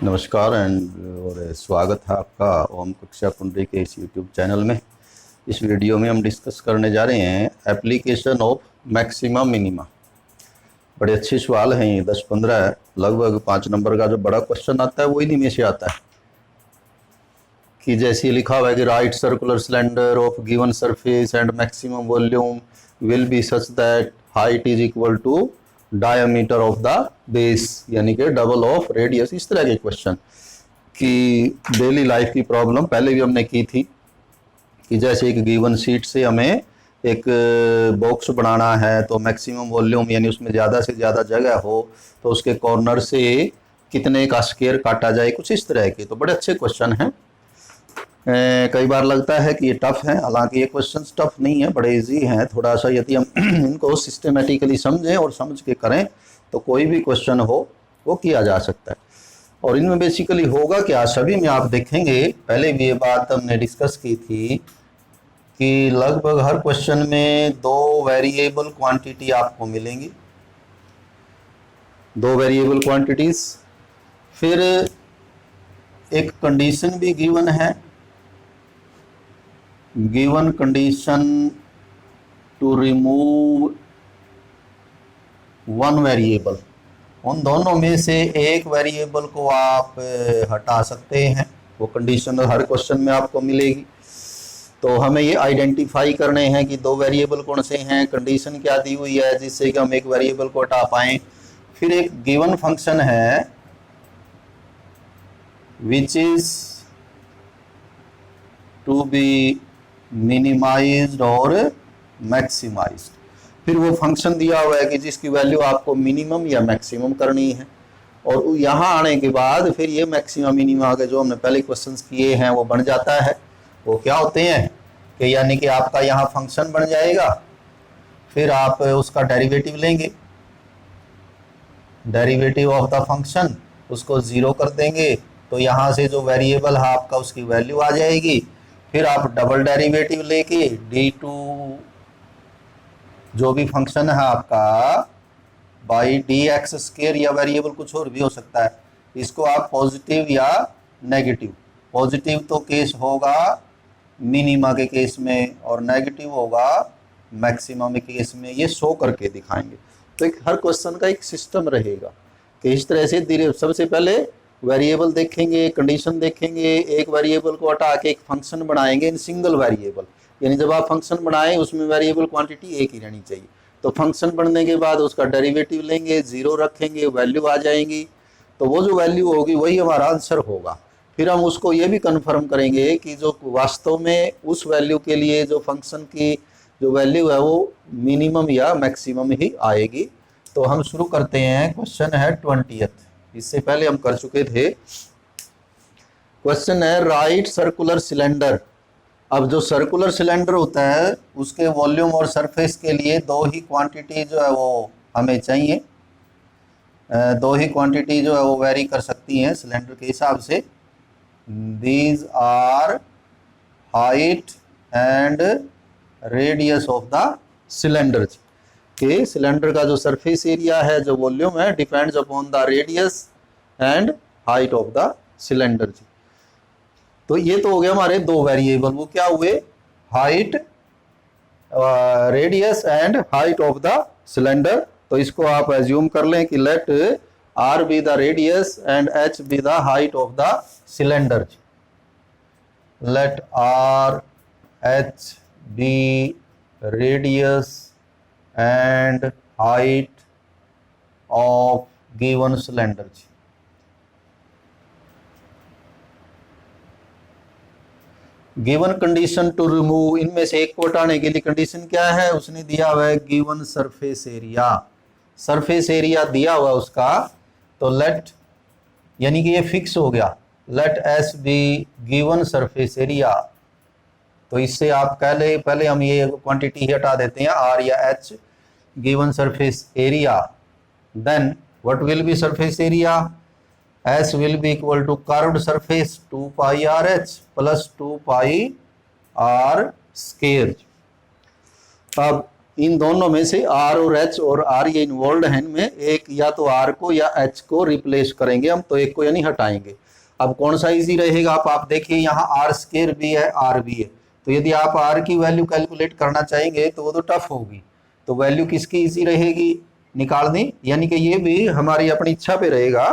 नमस्कार और स्वागत है आपका ओम कक्षा कुंडली के इस यूट्यूब चैनल में। इस वीडियो में हम डिस्कस करने जा रहे हैं एप्लीकेशन ऑफ मैक्सिमा मिनिमा। बड़े अच्छे सवाल हैं ये, 10-15 लगभग 5 नंबर का जो बड़ा क्वेश्चन आता है वो इन्हीं में से आता है। कि जैसे लिखा हुआ है कि right circular cylinder of given surface and maximum volume will be such that height is equal to diameter of the base, यानी कि डबल ऑफ रेडियस। इस तरह के क्वेश्चन कि डेली लाइफ की प्रॉब्लम पहले भी हमने की थी कि जैसे एक गिवन शीट से हमें एक बॉक्स बनाना है तो मैक्सिमम वॉल्यूम यानी उसमें ज़्यादा से ज़्यादा जगह हो तो उसके कॉर्नर से कितने का स्क्वायर काटा जाए, कुछ इस तरह के। तो बड़े अच्छे क्वेश्चन हैं। कई बार लगता है कि ये टफ है, हालांकि ये क्वेश्चंस टफ नहीं है, बड़े इजी हैं। थोड़ा सा यदि हम इनको सिस्टमेटिकली समझें और समझ के करें तो कोई भी क्वेश्चन हो वो किया जा सकता है। और इनमें बेसिकली होगा क्या, सभी में आप देखेंगे, पहले भी ये बात हमने डिस्कस की थी कि लगभग हर क्वेश्चन में 2 वेरिएबल क्वांटिटी आपको मिलेंगी, 2 वेरिएबल क्वांटिटीज। फिर एक कंडीशन भी गिवन है, given condition to remove 1 variable. उन दोनों में से एक वेरिएबल को आप हटा सकते हैं, वो कंडीशन हर क्वेश्चन में आपको मिलेगी। तो हमें ये आइडेंटिफाई करने हैं कि 2 वेरिएबल कौन से हैं, कंडीशन क्या दी हुई है जिससे कि हम एक वेरिएबल को हटा पाएं। फिर एक गिवन फंक्शन है which is to be minimized और मैक्सिमाइज्ड। फिर वो फंक्शन दिया हुआ है कि जिसकी वैल्यू आपको मिनिमम या मैक्सिमम करनी है। और यहाँ आने के बाद फिर ये मैक्सिमम मिनिमम के जो हमने पहले क्वेश्चंस किए हैं वो बन जाता है। वो क्या होते हैं कि यानी कि आपका यहाँ फंक्शन बन जाएगा, फिर आप उसका डेरिवेटिव लेंगे, डेरिवेटिव ऑफ द फंक्शन, उसको 0 कर देंगे तो यहाँ से जो वेरिएबल है आपका उसकी वैल्यू आ जाएगी। फिर आप डबल डेरिवेटिव लेके d2 जो भी फंक्शन है आपका बाई dx स्क्वायर, या वेरिएबल कुछ और भी हो सकता है, इसको आप पॉजिटिव या नेगेटिव, पॉजिटिव तो केस होगा मिनिमा के केस में और नेगेटिव होगा मैक्सिमम के केस में, ये शो करके दिखाएंगे। तो एक हर क्वेश्चन का एक सिस्टम रहेगा कि इस तरह से धीरे सबसे पहले वेरिएबल देखेंगे, कंडीशन देखेंगे, एक वेरिएबल को हटा के एक फंक्शन बनाएंगे इन सिंगल वेरिएबल, यानी जब आप फंक्शन बनाएं उसमें वेरिएबल क्वांटिटी एक ही रहनी चाहिए। तो फंक्शन बनने के बाद उसका डेरिवेटिव लेंगे, 0 रखेंगे, वैल्यू आ जाएंगी, तो वो जो वैल्यू होगी वही हमारा आंसर होगा। फिर हम उसको ये भी कन्फर्म करेंगे कि जो वास्तव में उस वैल्यू के लिए जो फंक्शन की जो वैल्यू है वो मिनिमम या मैक्सिमम ही आएगी। तो हम शुरू करते हैं, क्वेश्चन है 20th, इससे पहले हम कर चुके थे। क्वेश्चन है राइट सर्कुलर सिलेंडर। अब जो सर्कुलर सिलेंडर होता है उसके वॉल्यूम और सरफेस के लिए 2 ही क्वांटिटी जो है वो हमें चाहिए, 2 ही क्वांटिटी जो है वो वेरी कर सकती हैं सिलेंडर के हिसाब से। These are height and radius of the cylinder. कि सिलेंडर का जो सरफेस एरिया है, जो वॉल्यूम है, depends upon the radius and height of the cylinder. तो ये तो हो गया हमारे 2 वेरिएबल, वो क्या हुए, height, radius and height of the cylinder. तो इसको आप एज्यूम कर लें कि let r be the radius and h be the height of the cylinder. Let r h be radius and height of given cylinder। Given condition to remove, इनमें से एक को हटाने के लिए कंडीशन क्या है, उसने दिया हुआ है given surface area, surface area दिया हुआ उसका। तो लेट, यानी कि ये फिक्स हो गया, let S be given surface area. तो इससे आप पहले हम ये क्वांटिटी हटा देते हैं r या h, given surface area. Then what will be surface area, s will be equal to curved surface 2 pi r h plus 2 pi r square. अब इन दोनों में से आर और एच और आर ये इन्वॉल्व है इनमें, एक या तो आर को या एच को रिप्लेस करेंगे हम, तो एक को यानी हटाएंगे। अब कौन सा इजी रहेगा, आप देखिए यहाँ आर स्केयर भी है आर भी है, तो यदि आप आर की वैल्यू कैलकुलेट करना चाहेंगे तो वो तो टफ होगी, तो वैल्यू किसकी इजी रहेगी निकाल दें। यानी कि ये भी हमारी अपनी इच्छा पे रहेगा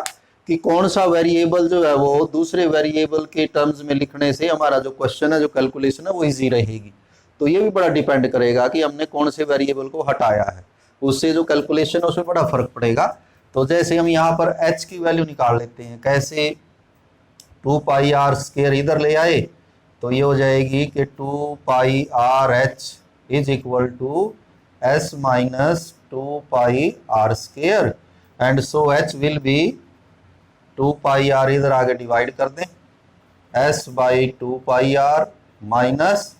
कि कौन सा वेरिएबल जो है वो दूसरे वेरिएबल के टर्म्स में लिखने से हमारा जो क्वेश्चन है, जो कैलकुलेशन है वो इजी रहेगी। तो ये भी बड़ा डिपेंड करेगा कि हमने कौन से वेरिएबल को हटाया है, उससे जो कैलकुलेशन है उसमें बड़ा फर्क पड़ेगा। तो जैसे हम यहाँ पर h की वैल्यू निकाल लेते हैं, कैसे 2 पाई आर स्केयर इधर ले आए तो ये हो जाएगी कि 2 pi R H is equal to S minus 2 pi R square, and so H will be 2 pi R, इधर आगे डिवाइड कर दें, S by 2 pi R minus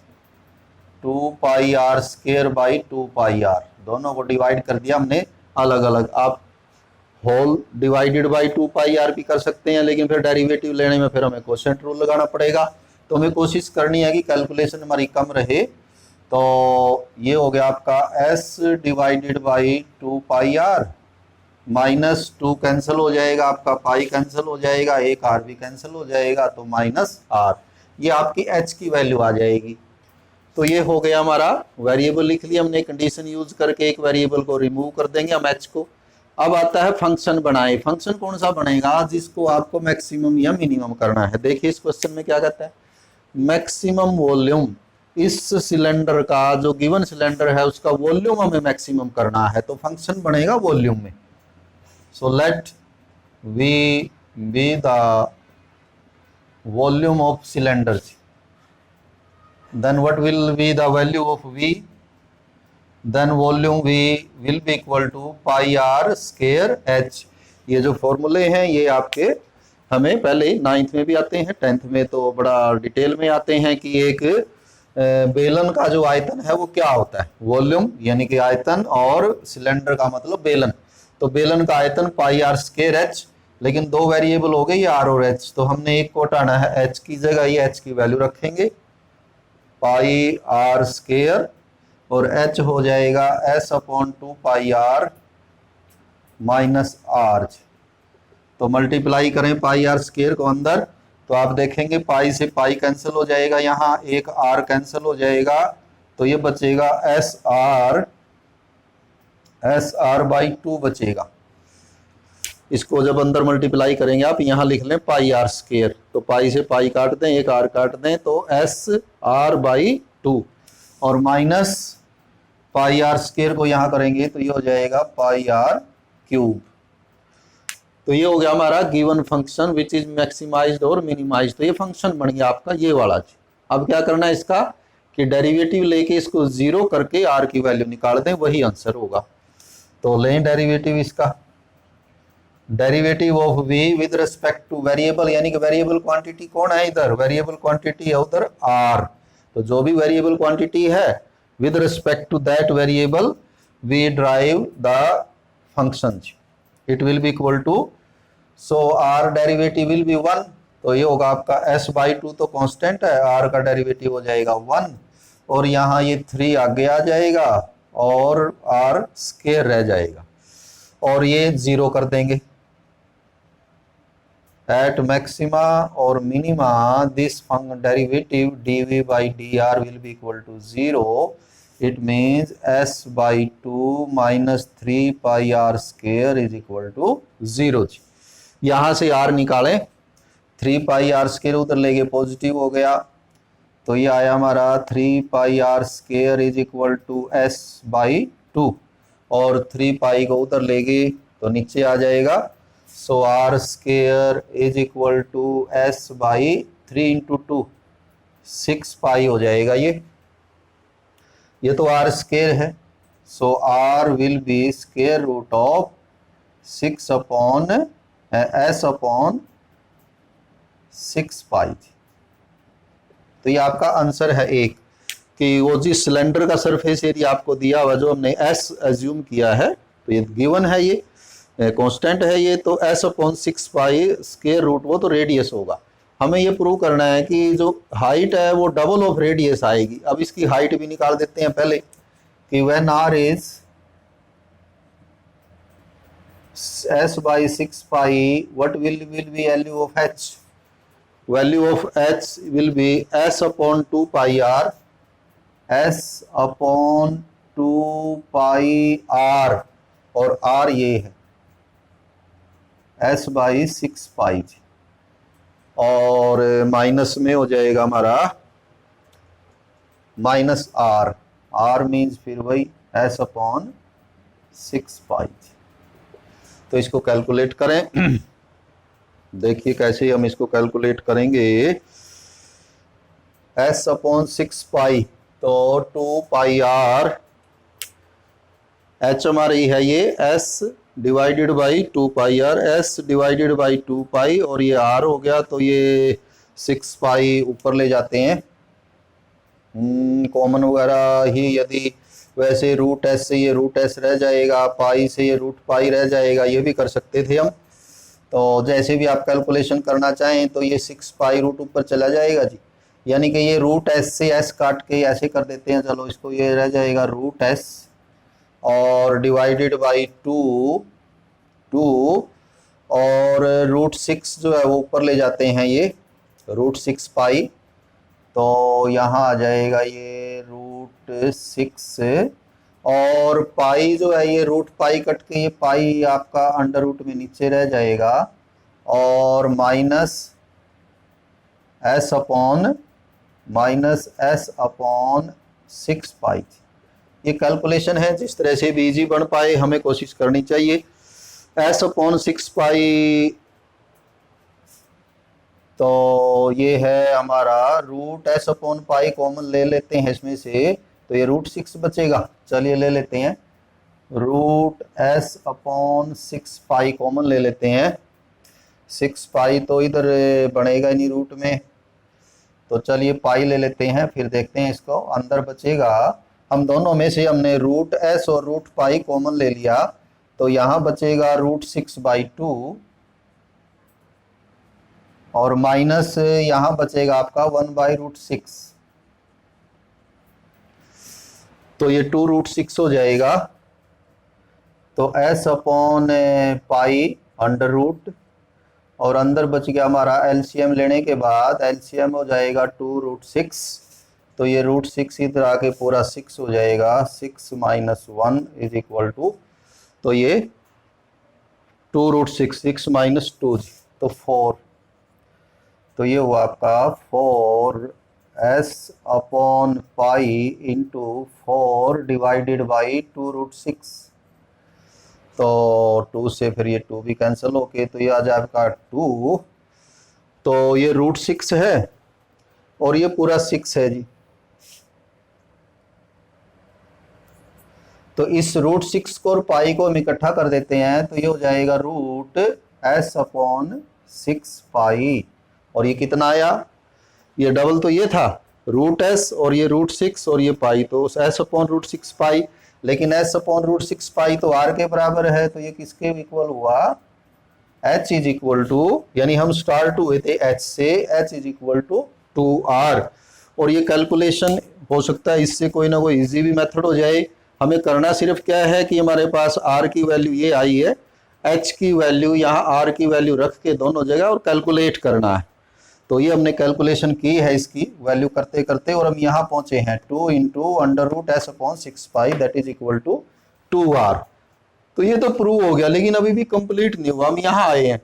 2 pi R square by 2 pi R, दोनों को डिवाइड कर दिया हमने अलग अलग। आप whole divided by 2 pi R भी कर सकते हैं, लेकिन फिर डेरिवेटिव लेने में फिर हमें कोशेंट रूल लगाना पड़ेगा, तो हमें कोशिश करनी है कि कैलकुलेशन हमारी कम रहे। तो ये हो गया आपका s divided by 2 pi R minus 2 cancel हो जाएगा, आपका पाई कैंसिल हो जाएगा, एक आर भी कैंसिल हो जाएगा, तो माइनस आर, ये आपकी h की वैल्यू आ जाएगी। तो ये हो गया हमारा वेरिएबल लिख लिया हमने, कंडीशन यूज करके एक वेरिएबल को रिमूव कर देंगे हम h को। अब आता है फंक्शन बनाए, फंक्शन कौन सा बनेगा जिसको आपको मैक्सिमम या मिनिमम करना है। देखिए इस क्वेश्चन में क्या कहता है, मैक्सिमम वॉल्यूम, इस सिलेंडर का जो गिवन सिलेंडर है उसका वॉल्यूम हमें मैक्सिमम करना है, तो फंक्शन बनेगा वॉल्यूम में। So let V be the volume of cylinder, then what will be the value of v, then volume v will be equal to pi r square h। ये जो फॉर्मूले हैं ये आपके हमें पहले 9th में भी आते हैं, 10th में तो बड़ा डिटेल में आते हैं कि एक बेलन का जो आयतन है वो क्या होता है, वॉल्यूम यानी कि आयतन, और सिलेंडर का मतलब बेलन, तो बेलन का आयतन पाई आर स्केयर एच, लेकिन दो वेरिएबल हो गए ये आर और एच, तो हमने एक को हटाना है, एच की जगह ये एच की वैल्यू रखेंगे पाई आर स्केयर, और h हो जाएगा s upon 2 pi R minus R. तो मल्टीप्लाई करें पाई आर स्केयर को अंदर, तो आप देखेंगे पाई से पाई कैंसिल हो जाएगा, यहाँ एक r कैंसिल हो जाएगा, तो ये बचेगा एस आर बाई 2 बचेगा। इसको जब अंदर मल्टीप्लाई करेंगे आप यहाँ लिख लें पाई आर स्केयर, तो पाई से पाई काट दें, एक आर काट दें, तो एस आर बाई 2, और माइनस पाई आर स्केयर को यहाँ करेंगे तो ये हो जाएगा पाई आर क्यूब। तो ये हो गया हमारा given function which is maximised और मिनिमाइज्ड, तो ये फंक्शन बन गया आपका ये वाला। अब क्या करना है इसका कि डेरिवेटिव लेके इसको जीरो करके आर की वैल्यू निकाल दें, वही आंसर होगा। तो लें डेरिवेटिव इसका, derivative of v with respect two variable, यानी कि वेरिएबल क्वांटिटी कौन है इधर, वेरिएबल क्वांटिटी है उधर r, तो जो भी वेरिएबल क्वांटिटी है with respect to that variable we drive the function, it will be equal to, so r derivative will be 1, तो ये होगा आपका s बाई 2 तो कांस्टेंट है, r का डेरिवेटिव हो जाएगा 1, और यहाँ ये 3 आगे आ जाएगा और r स्केयर रह जाएगा, और ये 0 कर देंगे। At maxima or minima, this derivative dv by dr will be equal to 0. It means s by 2 minus 3 pi r square is equal to 0। यहाँ से r निकालें, 3 पाई आर स्केयर उधर ले गए पॉजिटिव हो गया, तो ये आया हमारा 3 pi R square is equal to S by 2, और 3 पाई को उधर ले गए तो नीचे आ जाएगा, so R square is equal to S by 3 into 2, 6 pi हो जाएगा। ये तो आर स्केयर है, so R will be square root of 6 upon S upon 6 pi. तो ये आपका आंसर है एक, कि वो जिस सिलेंडर का सरफेस एरिया आपको दिया हुआ जो हमने एस एज्यूम किया है, तो ये गिवन है, ये कांस्टेंट है ये, तो S upon 6 pi square root वो तो रेडियस होगा। हमें ये प्रूव करना है कि जो हाइट है वो डबल ऑफ रेडियस आएगी। अब इसकी हाइट भी निकाल देते हैं पहले, कि when R is s by 6 pi, what will be value of h? Value of h will be s upon 2 pi r, s upon 2 pi r, और r ये है s by 6 pi, और माइनस में हो जाएगा हमारा माइनस r, r मीन्स फिर वही s अपॉन 6 पाई। तो इसको कैलकुलेट करें। देखिए कैसे हम इसको कैलकुलेट करेंगे। s अपॉन 6 पाई, तो 2 पाई r, h हमारी है ये s divided by 2 pi r, s divided by 2 पाई, और ये r हो गया, तो ये 6 पाई ऊपर ले जाते हैं कॉमन वगैरह ही। यदि वैसे रूट एस से ये रूट एस रह जाएगा, पाई से ये रूट पाई रह जाएगा, ये भी कर सकते थे हम। तो जैसे भी आप कैलकुलेशन करना चाहें तो ये 6 पाई रूट ऊपर चला जाएगा जी, यानी कि ये रूट एस से एस काट के ऐसे कर देते हैं। चलो इसको, ये रह जाएगा रूट एस और डिवाइडेड बाई 2 और रूट 6 जो है वो ऊपर ले जाते हैं ये रूट 6 पाई, तो यहाँ आ जाएगा ये रूट 6 और पाई जो है ये रूट पाई कट के ये पाई आपका अंडर रूट में नीचे रह जाएगा, और माइनस एस अपॉन 6 पाई। ये कैलकुलेशन है, जिस तरह से भी इजी बन पाए हमें कोशिश करनी चाहिए। एस अपॉन 6 पाई, तो ये है हमारा root S upon pi, common ले लेते हैं इसमें से, तो ये रूट 6 बचेगा। चलिए ले लेते हैं root S upon 6 pi common ले लेते हैं। 6 पाई तो इधर बनेगा नहीं रूट में, तो चलिए पाई ले लेते हैं, फिर देखते हैं इसको। अंदर बचेगा, हम दोनों में से हमने रूट एस और रूट पाई कॉमन ले लिया, तो यहाँ बचेगा रूट 6 बाई 2 और माइनस यहाँ बचेगा आपका 1 बाई रूट 6, तो ये 2 रूट 6 हो जाएगा। तो S upon pi under root, और अंदर बच गया हमारा एलसीएम लेने के बाद एलसीएम हो जाएगा 2 रूट 6, तो ये रूट 6 इधर आके पूरा 6 हो जाएगा। 6 माइनस 1 इज इक्वल टू, तो ये 2 रूट 6, 6 माइनस 2 तो 4, तो ये हुआ आपका 4 S upon pi into 4 divided by 2 root 6, तो 2 से फिर ये 2 भी कैंसिल होके, तो ये आ जाए आपका 2, तो ये रूट 6 है और ये पूरा 6 है जी। तो इस रूट 6 को और पाई को हम इकट्ठा कर देते हैं, तो ये हो जाएगा रूट एस अपॉन 6 पाई, और ये कितना आया, ये डबल तो ये था रूट एस और ये रूट 6 और ये पाई, तो एस अपॉन रूट 6 पाई, लेकिन एस अपॉन रूट 6 पाई तो आर के बराबर है, तो ये किसके इक्वल हुआ, एच इज इक्वल टू, यानी हम स्टार्ट हुए थे एच से, H is equal to 2r। और ये कैलकुलेशन हो सकता है इससे कोई ना कोई इजी भी मेथड हो जाए। हमें करना सिर्फ क्या है कि हमारे पास r की वैल्यू ये आई है, h की वैल्यू यहाँ r की वैल्यू रख के दोनों जगह और कैलकुलेट करना है। तो ये हमने कैलकुलेशन की है इसकी वैल्यू करते करते, और हम यहाँ पहुंचे हैं 2 into under root S upon 6 pi that is equal to 2r। तो ये तो प्रूव हो गया, लेकिन अभी भी कंप्लीट नहीं हुआ। हम यहाँ आए हैं,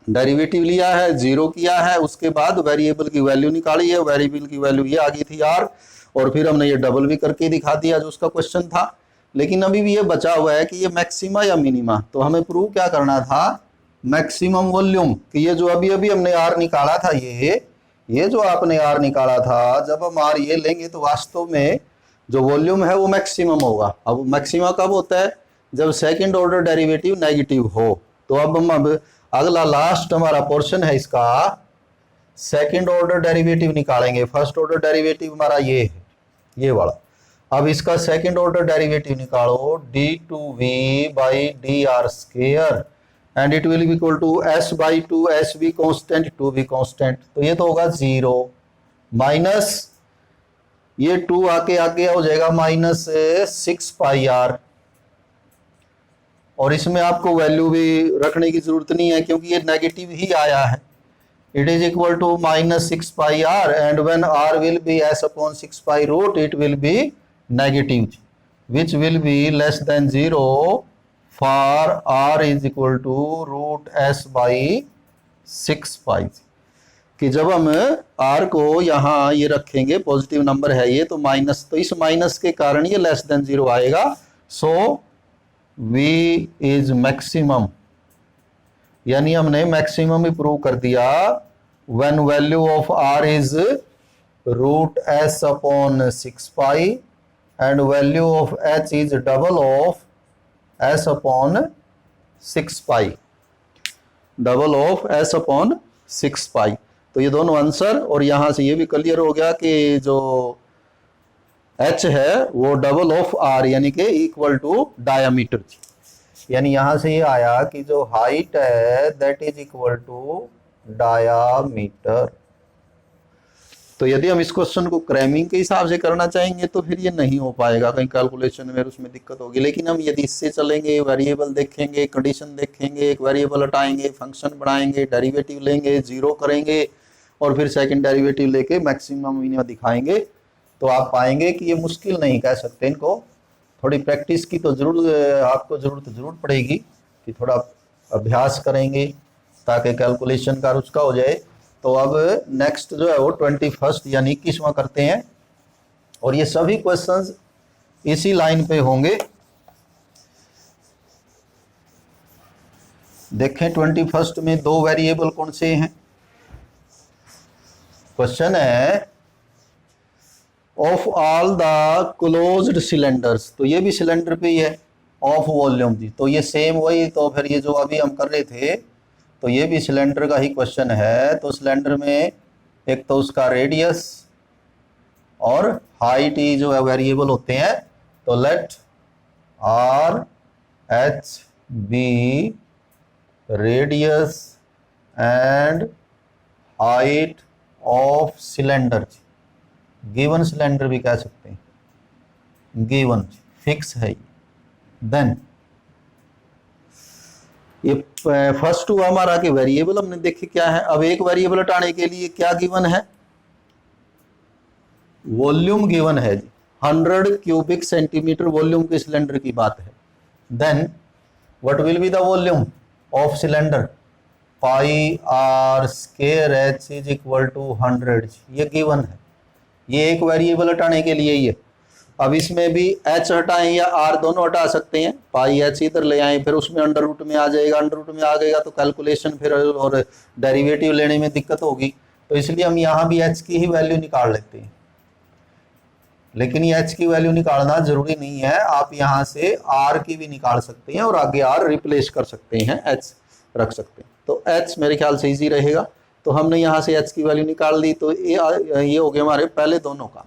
डेरिवेटिव लिया है, जीरो किया है, उसके बाद वेरिएबल की वैल्यू निकाली है, वेरिएबल की वैल्यू ये आ गई थी r, और फिर हमने ये डबल भी करके दिखा दिया जो उसका क्वेश्चन था। लेकिन अभी भी ये बचा हुआ है कि ये मैक्सिमा या मिनिमा, तो हमें प्रूव क्या करना था, मैक्सिमम वॉल्यूम, कि ये जो अभी अभी हमने आर निकाला था, ये जो आपने आर निकाला था, जब हम आर ये लेंगे तो वास्तव में जो वॉल्यूम है वो मैक्सिमम होगा। अब मैक्सिमा कब होता है, जब सेकंड ऑर्डर डेरिवेटिव नेगेटिव हो। तो अब हम अगला लास्ट हमारा पोर्शन है इसका, सेकंड ऑर्डर डेरिवेटिव निकालेंगे। फर्स्ट ऑर्डर डेरिवेटिव हमारा ये है, ये वाला। अब इसका सेकंड ऑर्डर डेरिवेटिव निकालो, d2v by D R square, and it will be equal to s by 2, s भी कांस्टेंट, 2 भी कांस्टेंट, तो ये तो होगा 0 माइनस ये 2 आके आगे हो जाएगा -6πr, और इसमें आपको वैल्यू भी रखने की जरूरत नहीं है क्योंकि ये नेगेटिव ही आया है। It is equal to -6πr and when r will be s/6π√, it will be negative which will be less than 0 for r is equal to √s/6π। कि जब हम r को यहाँ ये रखेंगे, पॉजिटिव नंबर है ये, तो माइनस, तो इस माइनस के कारण ये लेस देन 0 आएगा। सो v इज मैक्सिमम, यानी हमने मैक्सिमम ही प्रूव कर दिया when value of r is √s/6π and value of h is double of s/6π, double of s/6π। तो ये दोनों आंसर, और यहां से ये भी क्लियर हो गया कि जो h है वो डबल ऑफ r यानी कि इक्वल टू डायामीटर थी। यानी यहां से ये आया कि जो हाइट है that is equal to diameter. तो यदि हम इस क्वेश्चन को क्रैमिंग के हिसाब से करना चाहेंगे तो फिर ये नहीं हो पाएगा, कहीं कैलकुलेशन में उसमें दिक्कत होगी। लेकिन हम यदि इससे चलेंगे, वेरिएबल देखेंगे, कंडीशन देखेंगे, एक वेरिएबल हटाएंगे, फंक्शन बढ़ाएंगे, डेरिवेटिव लेंगे, जीरो करेंगे और फिर सेकंड डेरिवेटिव लेके मैक्सिमम मिनिमम दिखाएंगे, तो आप पाएंगे कि ये मुश्किल नहीं कह सकते इनको। थोड़ी प्रैक्टिस की तो जरूर आपको जरूर पड़ेगी कि थोड़ा अभ्यास करेंगे ताकि कैलकुलेशन का उसका हो जाए। तो अब नेक्स्ट जो है वो 21 यानी 21वां करते हैं, और ये सभी क्वेश्चंस इसी लाइन पे होंगे। देखें 21 में दो वेरिएबल कौन से हैं। क्वेश्चन है of all the closed cylinders, तो ये भी सिलेंडर पे ही है, ऑफ वॉल्यूम जी, तो ये सेम वही, तो फिर ये जो अभी हम कर रहे थे तो ये भी सिलेंडर का ही क्वेश्चन है। तो सिलेंडर में एक तो उसका रेडियस और हाइट ही जो है वेरिएबल होते हैं। तो let r h be radius and height of cylinder, given cylinder भी कह सकते हैं, गिवन फिक्स है। देन ये फर्स्ट हुआ हमारा कि वेरिएबल हमने देखे क्या है। अब एक वेरिएबल हटाने के लिए क्या गिवन है, वॉल्यूम गिवन है जी, 100 क्यूबिक सेंटीमीटर वॉल्यूम के सिलेंडर की बात है। Then what will be the volume of cylinder, pi r square h is equal to 100, ये गिवन है। ये एक वेरिएबल हटाने के लिए ही है। अब इसमें भी h हटाएं या r दोनों हटा सकते हैं, पाई h इधर ले आए, फिर उसमें अंडर रूट में आ जाएगा, अंडर रूट में आ गएगा तो कैलकुलेशन फिर और डेरिवेटिव लेने में दिक्कत होगी। तो इसलिए हम यहाँ भी h की ही वैल्यू निकाल लेते हैं। लेकिन ये h की वैल्यू निकालना जरूरी नहीं है, आप यहाँ से r की भी निकाल सकते हैं और आगे r रिप्लेस कर सकते हैं, h रख सकते हैं। तो h मेरे ख्याल से इजी रहेगा। तो हमने यहाँ से h की वैल्यू निकाल दी, तो ये हो गए हमारे पहले दोनों काम।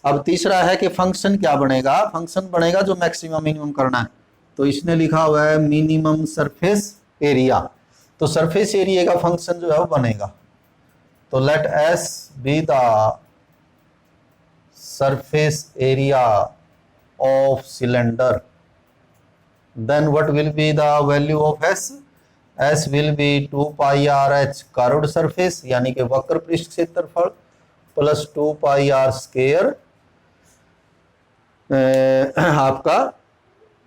अब तीसरा है कि फंक्शन क्या बनेगा, फंक्शन बनेगा जो मैक्सिमम मिनिमम करना है। तो इसने लिखा हुआ है मिनिमम सरफेस एरिया, तो सरफेस एरिया का फंक्शन जो है वो बनेगा। तो let s be the surface area of cylinder, then what will be the value of s, s will be 2 pi r h curved surface यानी कि वक्र पृष्ठ क्षेत्रफल प्लस 2 पाई r स्क्वायर आपका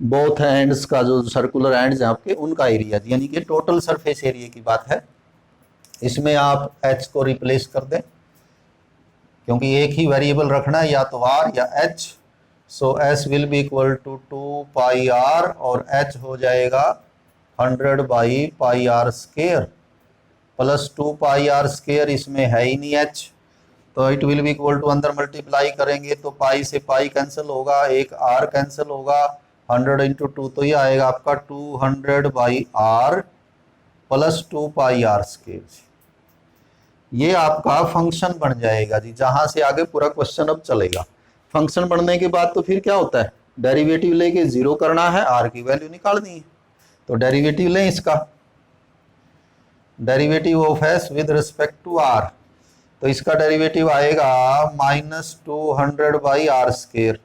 बोथ एंड्स का जो सर्कुलर एंड्स हैं आपके उनका एरिया, यानी कि टोटल सरफेस एरिया की बात है। इसमें आप h को रिप्लेस कर दें क्योंकि एक ही वेरिएबल रखना है, या तो r या h। So s will be equal to 2 pi r और h हो जाएगा 100 बाई pi r square plus 2 pi r square, इसमें है ही नहीं h, तो it will be equal to अंदर मल्टीप्लाई करेंगे तो पाई से पाई कैंसिल होगा, एक r कैंसिल होगा, 100 इंटू 2 तो ये आएगा आपका 200 by r plus 2 pi r square. ये आपका फंक्शन बन जाएगा जी, जहां से आगे पूरा क्वेश्चन अब चलेगा। फंक्शन बनने के बाद तो फिर क्या होता है, डेरिवेटिव लेके जीरो करना है, r की वैल्यू निकालनी है। तो डेरिवेटिव लें इसका, derivative of s with respect to r, तो इसका डेरिवेटिव आएगा -200/r²।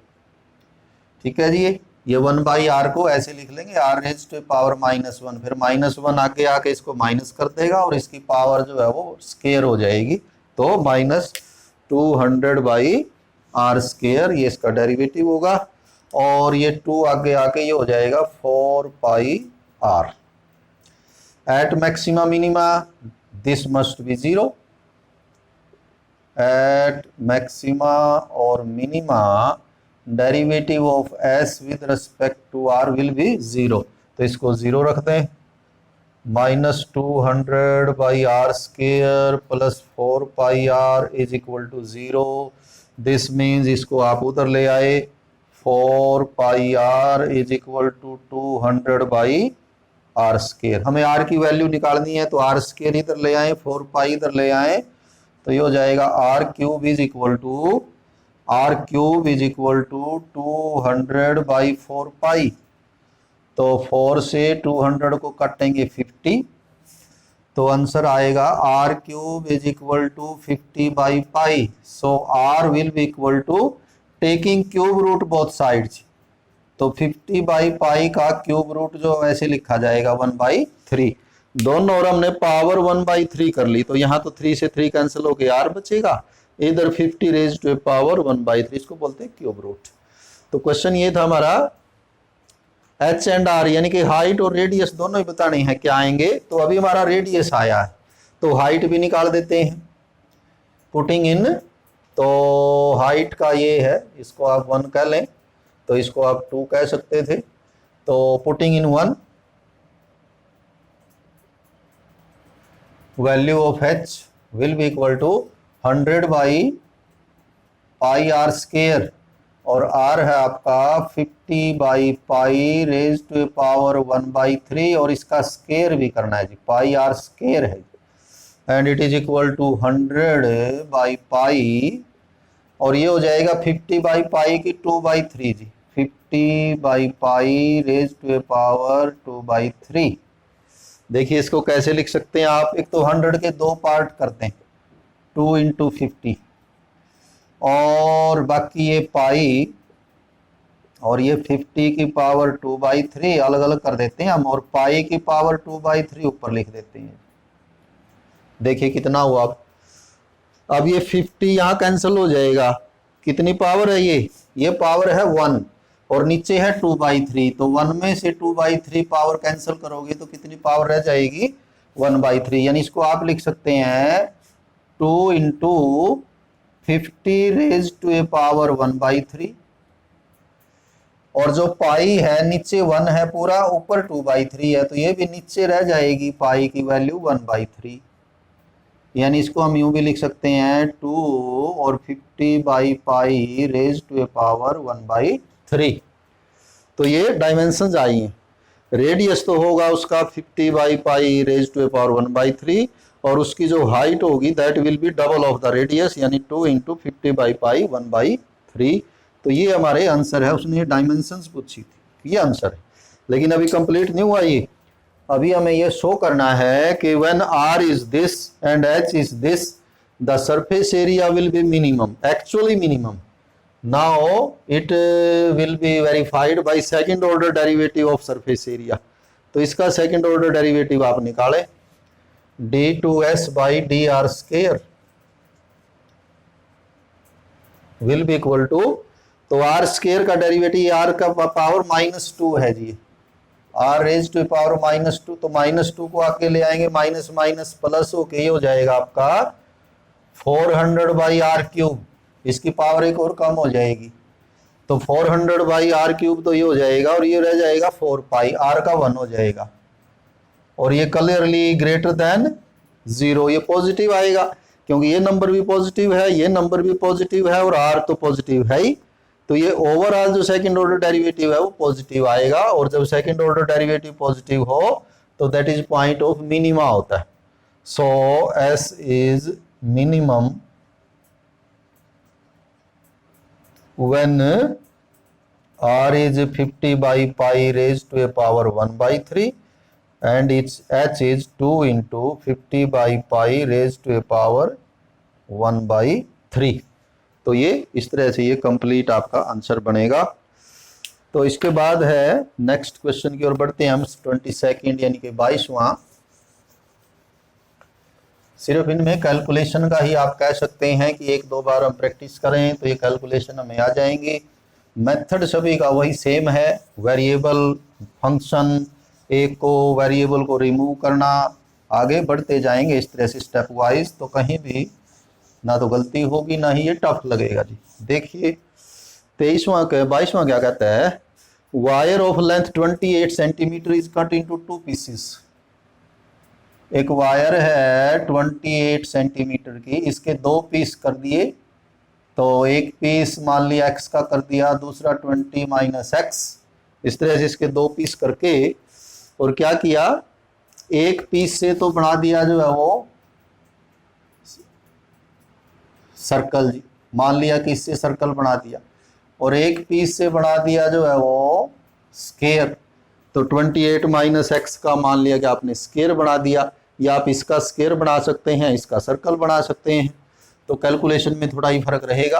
ठीक है जी, ये 1/r को ऐसे लिख लेंगे r⁻⁻1, फिर -1 आगे आके इसको माइनस कर देगा और इसकी पावर जो है वो स्केयर हो जाएगी, तो -200/r², ये इसका डेरिवेटिव होगा। और ये 2 आगे आके ये हो जाएगा 4πr। At maxima minima this must be 0। At maxima और minima derivative of s with respect to r will be 0। तो इसको 0 रख दें। -200/r² plus 4πr is equal to 0। This means इसको आप उधर ले आए, 4πr is equal to 200/r²। हमें r की वैल्यू निकालनी है तो r² इधर ले आए, 4π इधर ले आए, तो ये हो जाएगा r³ इज इक्वल टू 200/4π। तो 4 से 200 को काटेंगे 50, तो आंसर आएगा r³ is equal to 50/π। So r will be equal to, taking cube root both sides, तो 50/π का क्यूब रूट जो वैसे लिखा जाएगा 1/3। दोनों और हमने पावर 1/3 कर ली, तो यहाँ तो 3 से 3 कैंसिल होके r बचेगा, इधर 50⁻⁻⁴ इसको बोलते हैं क्यूब रूट। तो क्वेश्चन ये था हमारा, h एंड r यानी कि हाइट और रेडियस दोनों ही बताने हैं क्या आएंगे। तो अभी हमारा रेडियस आया है, तो हाइट भी निकाल देते हैं पुटिंग इन। तो हाइट का ये है, इसको आप 1 कह लें, तो इसको आप 2 कह सकते थे। तो putting in 1, value of h will be equal to 100/πr², और r है आपका 50/π⁻⁴, और इसका स्केयर भी करना है जी, πr² है, and it is equal to 100/π, और ये हो जाएगा 50/π की 2/3 जी, 50/π⁻²/2/3। देखिए इसको कैसे लिख सकते हैं आप, एक तो 100 के 2 पार्ट करते हैं, 2 × 50, और बाकी ये पाई और ये 50 की पावर 2/3 अलग अलग कर देते हैं हम, और पाई की पावर 2/3 ऊपर लिख देते हैं। देखिए कितना हुआ, अब ये 50 यहाँ कैंसिल हो जाएगा, कितनी पावर है ये पावर है 1, और नीचे है 2/3, तो 1 में से 2/3 पावर कैंसिल करोगे तो कितनी पावर रह जाएगी, 1/3। यानी इसको आप लिख सकते हैं 2 × 50⁻⁻⁴, और जो पाई है नीचे 1 है पूरा, ऊपर 2/3 है, तो ये भी नीचे रह जाएगी पाई की वैल्यू 1/3। यानी इसको हम यूं भी लिख सकते हैं 2 और 50/π⁻⁴ तो ये डायमेंशंस आई हैं। रेडियस तो होगा उसका 50/π⁻⁴, और उसकी जो हाइट होगी that will be double of the radius, यानी 2 × 50/π⁻⁴। तो ये हमारे आंसर है, उसने डायमेंशंस पूछी थी, ये आंसर है। लेकिन अभी कंप्लीट नहीं हुआ ये, अभी हमें ये शो करना है कि when r is this and h is this, the surface area will be minimum, actually minimum. Now it will be verified by second order derivative of surface area. तो इसका सेकंड ऑर्डर डेरिवेटिव आप निकालें, d2s/dr² will be equal to, तो r² का derivative, r का power -2 है जी, r⁻⁻2, तो -2 को आके ले आएंगे, माइनस माइनस प्लस होके ये हो जाएगा आपका 400/r³, इसकी पावर एक और कम हो जाएगी, तो 400/r³ तो ये हो जाएगा, और ये रह जाएगा 4π, r का 1 हो जाएगा, और ये क्लियरली ग्रेटर देन 0, ये पॉजिटिव आएगा क्योंकि ये नंबर भी पॉजिटिव है, ये नंबर भी पॉजिटिव है, और r तो पॉजिटिव है ही, तो ये ओवरऑल जो सेकंड ऑर्डर डेरिवेटिव है वो पॉजिटिव आएगा। और जब सेकंड ऑर्डर डेरिवेटिव पॉजिटिव हो तो that is point of minima होता है। सो s is minimum when r is 50/π⁻⁴ and its h is 2 × 50/π⁻⁴, 1/3। तो ये इस तरह से ये कंप्लीट आपका आंसर बनेगा। तो इसके बाद है नेक्स्ट क्वेश्चन की ओर बढ़ते हैं हम, 22 यानी कि 22वां। सिर्फ इनमें कैलकुलेशन का ही आप कह सकते हैं कि एक दो बार हम प्रैक्टिस करें तो ये कैलकुलेशन हमें आ जाएंगे। मेथड सभी का वही सेम है, वेरिएबल फंक्शन, एक को वेरिएबल को रिमूव करना, आगे बढ़ते जाएंगे इस तरह से स्टेप वाइज। तो कहीं भी ना तो गलती होगी ना ही ये टफ लगेगा जी। देखिए 22वां क्या कहता है, wire of length 28 centimetre is cut into 2 pieces. एक वायर है 28 सेंटीमीटर की, इसके 2 पीस कर दिए। तो एक पीस मान लिया x का कर दिया, दूसरा 20 माइनस x, इस तरह से इसके 2 पीस करके और क्या किया, एक पीस से तो बना दिया जो है वो सर्कल जी, मान लिया कि इससे सर्कल बना दिया, और एक पीस से बना दिया जो है वो स्केयर। तो 28 माइनस एक्स का मान लिया कि आपने स्केयर बना दिया, या आप इसका स्केयर बना सकते हैं, इसका सर्कल बना सकते हैं। तो कैलकुलेशन में थोड़ा ही फर्क रहेगा।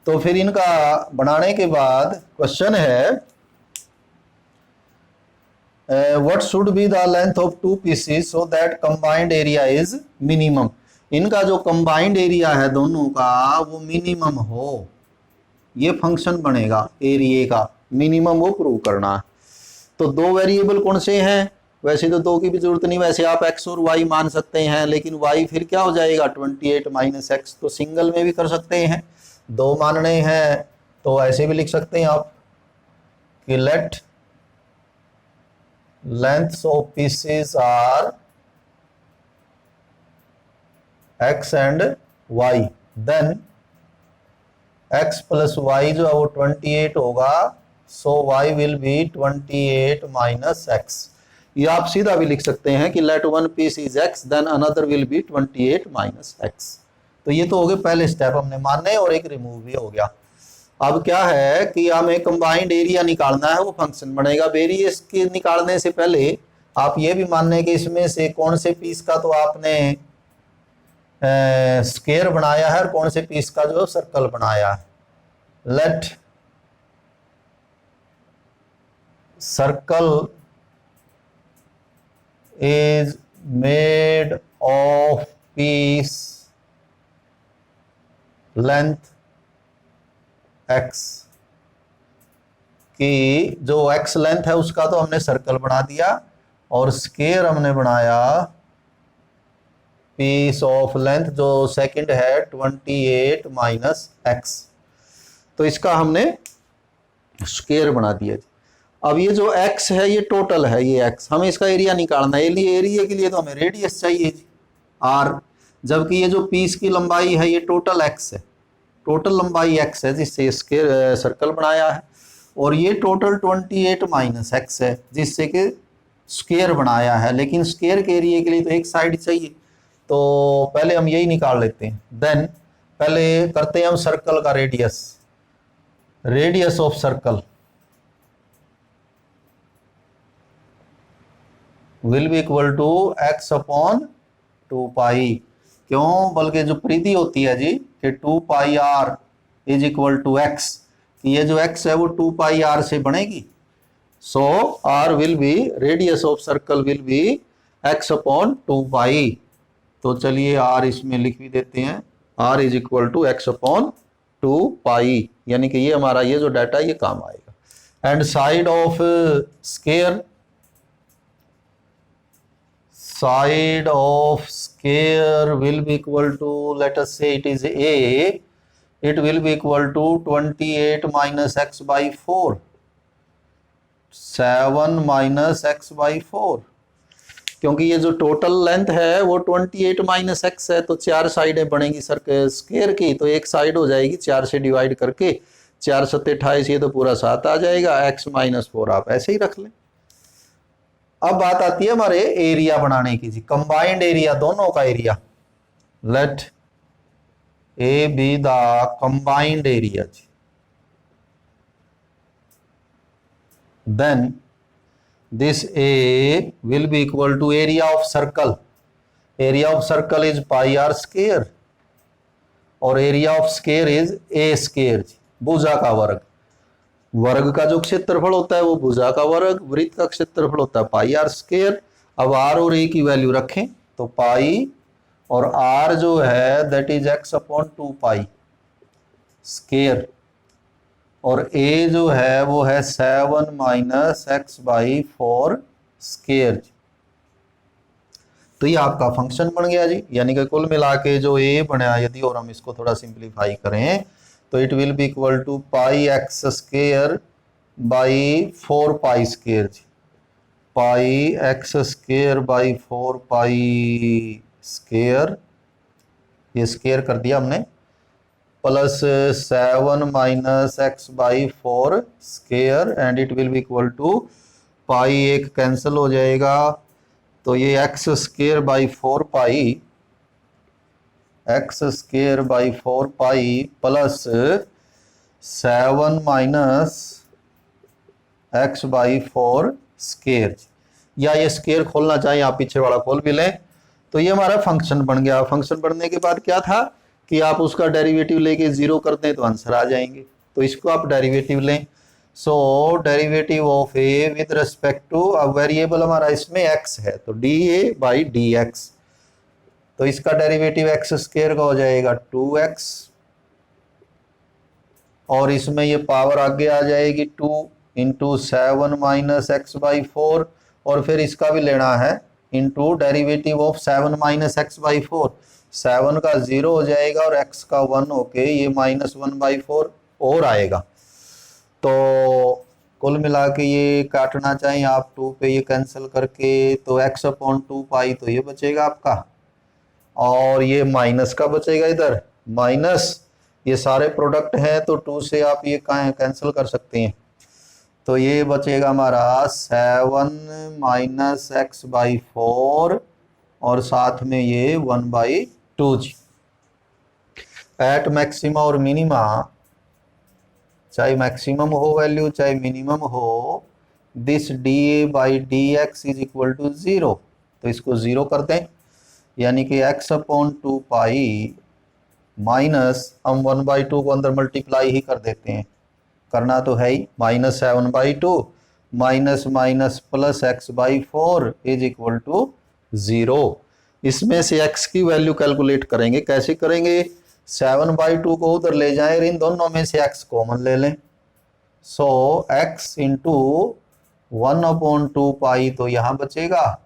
तो फिर इनका बनाने के बाद क्वेश्चन है what should be the length of 2 pieces so that combined area is minimum. इनका जो कंबाइंड एरिया है दोनों का वो मिनिमम हो, ये फंक्शन बनेगा एरिया का, मिनिमम वो प्रूव करना। तो 2 वेरिएबल कौन से हैं, वैसे तो 2 की भी जरूरत नहीं, वैसे आप x और y मान सकते हैं, लेकिन y फिर क्या हो जाएगा 28 माइनस एक्स। तो सिंगल में भी कर सकते हैं, 2 मानने हैं तो ऐसे भी लिख सकते हैं आप कि let lengths of pieces are x and y, then x plus y जो है वो 28 होगा, so y will be 28 minus X. ये आप सीधा भी लिख सकते हैं कि let one piece is x then another will be 28 minus X. तो ये तो हो गए पहले स्टेप हमने माने, और एक रिमूव भी हो गया। अब क्या है कि हमें कंबाइंड एरिया निकालना है, वो फंक्शन बनेगा। वेरिएस के निकालने से पहले आप ये भी मानने कि इसमें से कौन से पीस का तो आपने स्केयर बनाया है और कौन से पीस का जो सर्कल बनाया है। Let circle is made of piece length x, कि जो x लेंथ है उसका तो हमने सर्कल बना दिया, और स्केयर हमने बनाया पीस ऑफ लेंथ जो सेकंड है 28 माइनस एक्स। तो इसका हमने स्केयर बना दिया। अब ये जो x है ये टोटल है, ये x, हमें इसका एरिया निकालना है। एरिया के लिए तो हमें रेडियस चाहिए जी r, जबकि ये जो पीस की लंबाई है ये टोटल x है, टोटल लंबाई x है जिससे इसके सर्कल बनाया है, और ये टोटल 28 माइनस एक्स है जिससे कि स्क्वायर बनाया है। लेकिन स्क्वायर के एरिया के लिए तो एक साइड चाहिए, तो पहले हम यही निकाल लेते हैं। देन पहले करते हैं हम सर्कल का radius, radius of circle will be equal to x upon 2 pi. क्यों, बल्कि जो परिधि होती है जी कि 2 pi r is equal to x, ये जो x है वो 2 पाई r से बनेगी। So r will be, radius of circle will be x upon 2 pi. तो चलिए r इसमें लिख भी देते हैं, r is equal to x upon 2 pi, यानी कि ये हमारा ये जो डाटा ये काम आएगा। And side of square, side of square will be equal to, let us say it is a, it will be equal to 28 minus x by 4, 7 minus x by 4, क्योंकि ये जो टोटल लेंथ है वो 28 minus x है। तो 4 साइडें बनेंगी square की, तो एक साइड हो जाएगी 4 से डिवाइड करके, 4 7 28, ये तो पूरा 7 आ जाएगा, x माइनस 4 आप ऐसे ही रख लें। अब बात आती है हमारे एरिया बनाने की जी, कंबाइंड एरिया, दोनों का area. Let A be the combined area जी, then this A will be equal to area of circle, area of circle is pi R square, और area of square is A square, भुजा का वर्ग। वर्ग का जो क्षेत्रफल होता है वो भुजा का वर्ग, वृत्त का क्षेत्रफल होता है पाई आर स्केयर। अब आर और ए की वैल्यू रखें तो पाई और आर जो है that is x upon 2 pi square, और ए जो है वो है 7 माइनस एक्स बाई 4 स्केयर। तो ये आपका फंक्शन बन गया जी, यानी कि कुल मिला के जो ए बना यदि और हम इसको थोड़ा सिंप्लीफाई करें तो it will be equal to pi X square by 4 pi square जी, pi X square by 4 pi square, ये स्केयर कर दिया हमने, plus 7 minus X by 4 square and it will be equal to pi एक cancel हो जाएगा तो ये X square by 4 pi, X square by 4 pi plus 7 minus X by 4 square, या ये स्केयर खोलना चाहिए आप पीछे वाला खोल भी लें। तो ये हमारा फंक्शन बन गया। फंक्शन बनने के बाद क्या था कि आप उसका डेरिवेटिव लेके जीरो कर दें तो आंसर आ जाएंगे, तो इसको आप डेरिवेटिव लें। So derivative of A with respect to, अब वेरिएबल हमारा इसमें x है तो D A by D X, तो इसका डेरिवेटिव एक्स स्क्वायर का हो जाएगा 2x, और इसमें ये पावर आगे आ जाएगी 2 इंटू 7 माइनस एक्स बाई 4, और फिर इसका भी लेना है into derivative of 7 minus X by 4, 7 का 0 हो जाएगा और x का 1 होके ये माइनस 1/4 और आएगा। तो कुल मिला के ये काटना चाहिए आप 2 पे ये कैंसिल करके, तो x अपॉन 2 पाई तो ये बचेगा आपका, और ये माइनस का बचेगा इधर माइनस, ये सारे प्रोडक्ट हैं तो 2 से आप ये कैंसिल कर सकते हैं, तो ये बचेगा हमारा 7 माइनस एक्स बाई 4 और साथ में ये 1/2 जी। एट मैक्सिमा और मिनिमा, चाहे मैक्सिमम हो वैल्यू चाहे मिनिमम हो, this D A by D X is equal to 0, तो इसको 0 कर दें, यानी कि x अपॉन 2 पाई माइनस, हम 1/2 को अंदर मल्टीप्लाई ही कर देते हैं, करना तो है ही, minus 7/2 minus minus plus X by 4 is equal to 0। इसमें से x की वैल्यू कैलकुलेट करेंगे, कैसे करेंगे, 7/2 को उधर ले जाएं, इन दोनों में से x कॉमन ले लें, सो x इंटू 1/2 पाई तो यहाँ बचेगा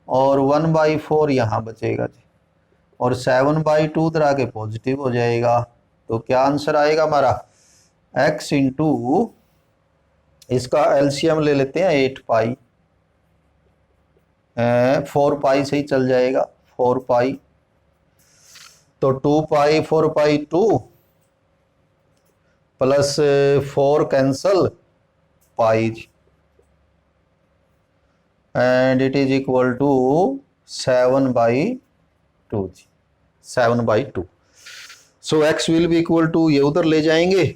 और 1/4 यहाँ बचेगा जी, और 7/2 उधर आके पॉजिटिव हो जाएगा, तो क्या आंसर आएगा हमारा x इंटू, इसका एलसीएम ले लेते हैं 8 पाई, 4 पाई से ही चल जाएगा, 4 पाई तो 2 pi 4 pi 2 plus 4 cancel pi and it is equal to 7/2 जी, 7/2। So x will be equal to, ये उधर ले जाएंगे,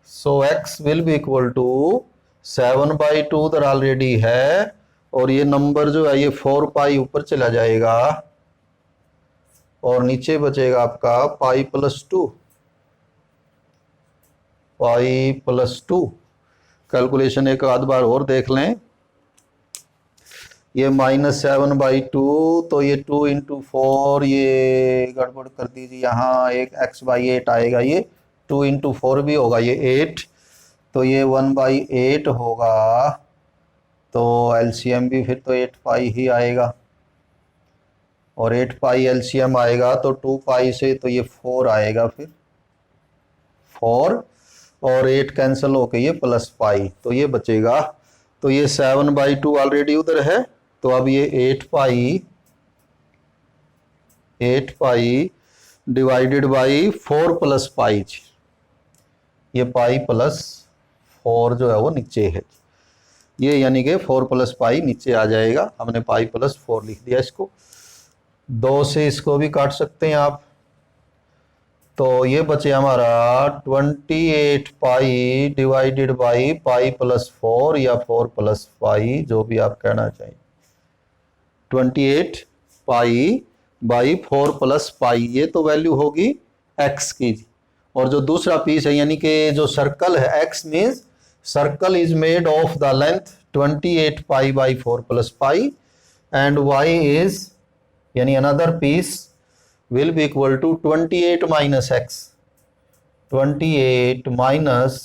so x will be equal to 7/2 उधर ऑलरेडी है, और ये नंबर जो है ये 4 पाई ऊपर चला जाएगा और नीचे बचेगा आपका pi plus 2, pi plus 2। Calculation एक आध बार और देख लें, ये माइनस 7/2 तो ये 2 इंटू 4, ये गड़बड़ कर दीजिए, यहाँ एक x/8 आएगा, ये 2 इंटू 4 भी होगा, ये 8, तो ये 1/8 होगा, तो एलसीएम भी फिर तो 8 पाई ही आएगा, और 8 पाई एलसीएम आएगा तो 2 पाई से तो ये 4 आएगा, फिर 4 और 8 कैंसिल होके ये प्लस पाई, तो ये बचेगा, तो ये 7/2 ऑलरेडी उधर है, तो अब ये 8 पाई डिवाइडेड बाई 4 प्लस पाई, ये पाई प्लस 4 जो है वो नीचे है, ये यानी कि 4 प्लस पाई नीचे आ जाएगा, हमने पाई प्लस 4 लिख दिया, इसको 2 से इसको भी काट सकते हैं आप, तो ये बचे हमारा 28 पाई डिवाइडेड बाई पाई प्लस 4 या 4 प्लस पाई, जो भी आप कहना चाहिए, 28 पाई बाई 4 प्लस पाई, ये तो वैल्यू होगी एक्स की। और जो दूसरा पीस है यानी कि जो सर्कल है, X means circle is made of the length 28 pi by 4 plus pi and Y is यानी another piece will be equal to 28 minus X, 28 minus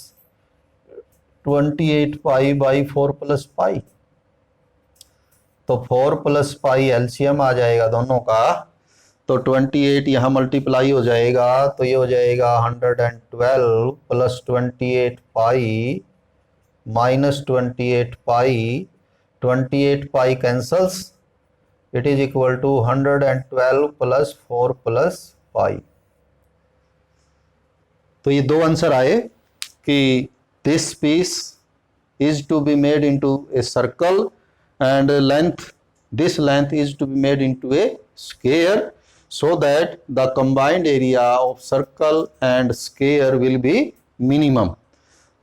28 pi by 4 plus pi. तो 4 प्लस पाई LCM आ जाएगा दोनों का, तो 28 यहाँ multiply हो जाएगा तो ये हो जाएगा 112 plus 28 pi minus 28 pi, 28 pi cancels, it is equal to 112 plus 4 plus pi. तो ये दो आंसर आए कि this piece is to be made into a circle and this length is to be made into a square so that the combined area of circle and square will be minimum।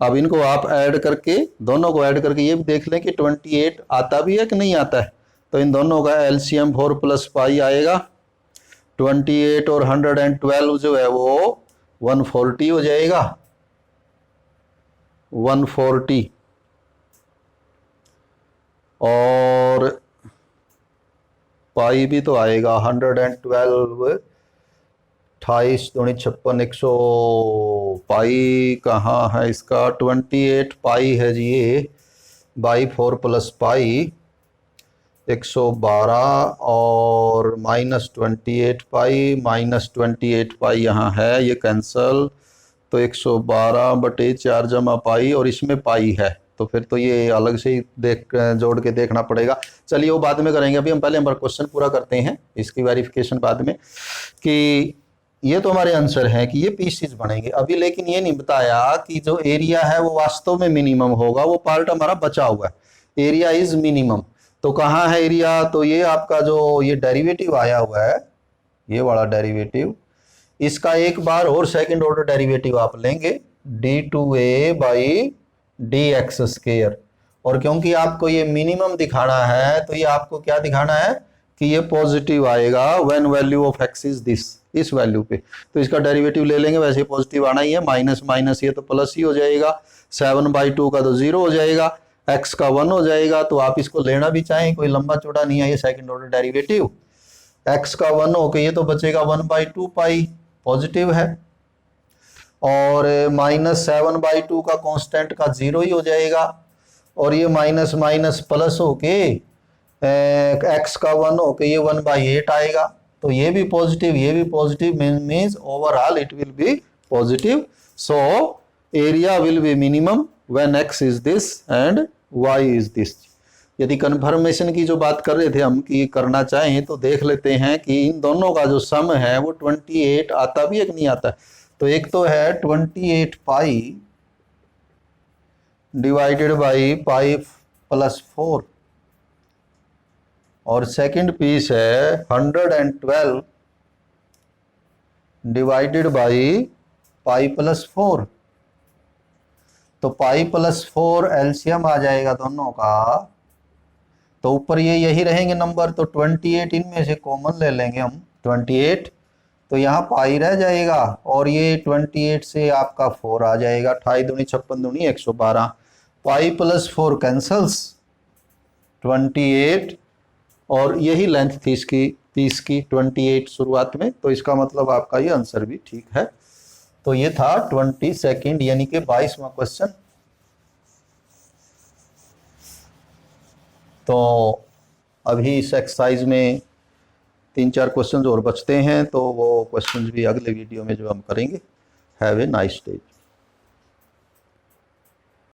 अब इनको आप add करके, दोनों को add करके ये भी देख लें कि 28 आता भी है कि नहीं आता है। तो इन दोनों का एलसीएम 4 प्लस पाई आएगा, 28 और 112 जो है वो 140 हो जाएगा, 140 और पाई भी तो आएगा 112, 28 दूनी 56, 100 पाई कहाँ है इसका, 28 पाई है जी ये बाई 4 प्लस पाई 112 और माइनस 28 पाई, माइनस 28 पाई यहाँ है, ये कैंसल, तो 112 बटे 4 जमा पाई और इसमें पाई है, तो फिर तो ये अलग से ही जोड़ के देखना पड़ेगा। चलिए वो बाद में करेंगे, अभी हम पहले हमारा क्वेश्चन पूरा करते हैं, इसकी वेरिफिकेशन बाद में। कि ये तो हमारे आंसर हैं कि ये पीसेस बनेंगे अभी, लेकिन ये नहीं बताया कि जो एरिया है वो वास्तव में मिनिमम होगा, वो पार्ट हमारा बचा हुआ है, एरिया इज मिनिमम। तो कहाँ है एरिया, तो ये आपका जो ये डेरिवेटिव आया हुआ है, ये वाला डेरिवेटिव, इसका एक बार और सेकेंड ऑर्डर डेरिवेटिव आप लेंगे d2a बाई dx स्क्वायर। और क्योंकि आपको ये मिनिमम दिखाना है तो ये आपको क्या दिखाना है कि ये पॉजिटिव आएगा when value of x is this, इस वैल्यू पे, तो इसका डेरिवेटिव ले लेंगे, वैसे पॉजिटिव आना ही है, माइनस माइनस ये तो प्लस ही हो जाएगा, 7/2 का तो 0 हो जाएगा, x का 1 हो जाएगा। तो आप इसको लेना भी चाहें कोई लंबा चौड़ा नहीं है, ये सेकंड ऑर्डर डेरिवेटिव, x का 1 होके ये तो बचेगा 1/2 पाई, पॉजिटिव है, और माइनस 7/2 का कांस्टेंट का 0 ही हो जाएगा, और ये माइनस माइनस प्लस होके x का 1 होके ये 1/8 आएगा, तो ये भी पॉजिटिव, ये भी positive, means overall it will B positive. So area will be minimum when x is this and y is this. यदि कन्फर्मेशन की जो बात कर रहे थे हम कि करना चाहें तो देख लेते हैं कि इन दोनों का जो सम है वो 28 आता भी है कि नहीं आता है। तो एक तो है 28 पाई डिवाइडेड बाई पाई प्लस 4, और सेकंड पीस है 112 डिवाइडेड बाई पाई प्लस 4। तो पाई प्लस 4 एलसीएम आ जाएगा दोनों का, तो ऊपर ये यही रहेंगे नंबर, तो 28 इनमें से कॉमन ले लेंगे हम 28, तो यहाँ पाई रह जाएगा, और ये 28 से आपका 4 आ जाएगा, 28 दूनी 56 दूनी 112, पाई प्लस 4 कैंसल्स, 28, और यही लेंथ थी इसकी पीस की 28 शुरुआत में, तो इसका मतलब आपका ये आंसर भी ठीक है। तो ये था 22 यानी कि 22वां क्वेश्चन। तो अभी इस एक्सरसाइज में 3-4 क्वेश्चंस और बचते हैं, तो वो क्वेश्चंस भी अगले वीडियो में जो हम करेंगे। Have a nice day.